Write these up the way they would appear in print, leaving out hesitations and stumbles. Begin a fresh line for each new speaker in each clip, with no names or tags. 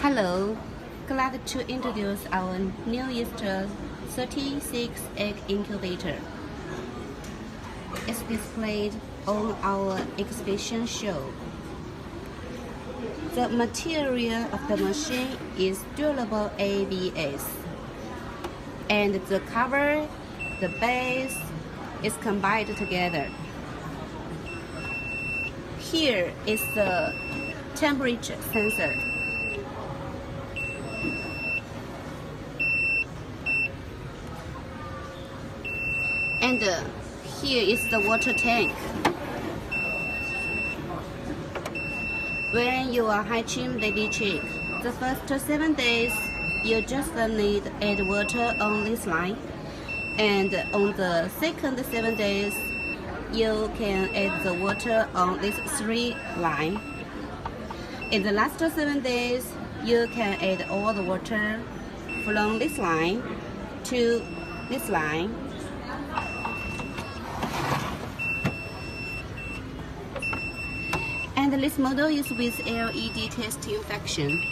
Hello, glad to introduce our newest 36 egg incubator. It's displayed on our exhibition show. The material of the machine is durable ABS, and the cover, the base, is combined together. Here is the temperature sensor. And here is the water tank. When you are hatching baby chick, the first 7 days, you just need to add water on this line. And on the second 7 days, you can add the water on these 3 lines. In the last 7 days, you can add all the water from this line to this line. And this model is with LED testing function.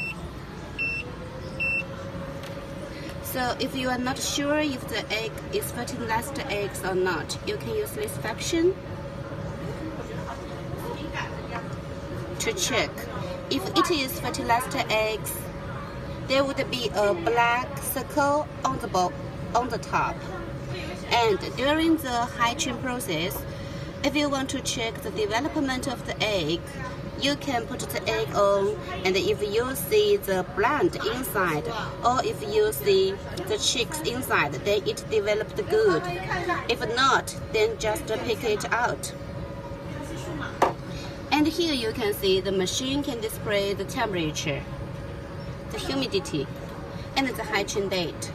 So if you are not sure if the egg is fertilized eggs or not, you can use this function to check. If it is fertilized eggs, there would be a black circle on the top. And during the hatching process, if you want to check the development of the egg, you can put the egg on, and if you see the plant inside, or if you see the chicks inside, then it developed good. If not, then just pick it out. And here you can see the machine can display the temperature, the humidity, and the hatching date.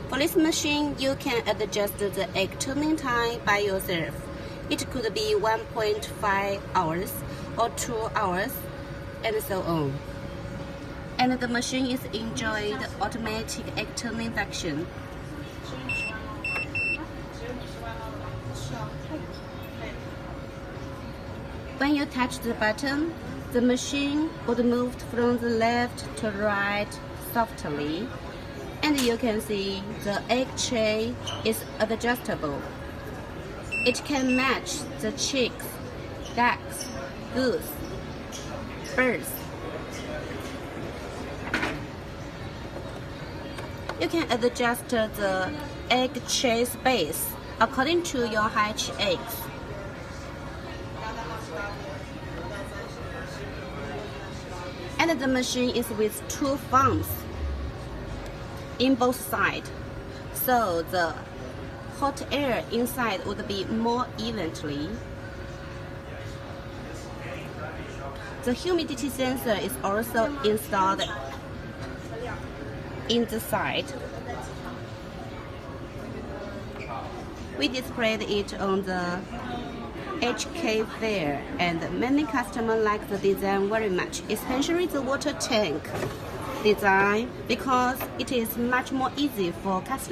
For this machine, you can adjust the egg turning time by yourself. It could be 1.5 hours or 2 hours, and so on. And the machine is enjoying the automatic egg turning function. When you touch the button, the machine would move from the left to right softly, and you can see the egg tray is adjustable. It can match the chicks, ducks, goose, birds. You can adjust the egg tray space according to your hatch eggs. And the machine is with 2 fans in both sides, so the hot air inside would be more evenly. The humidity sensor is also installed in the side. We displayed it on the HK fair, and many customers like the design very much, especially the water tank design, because it is much more easy for customers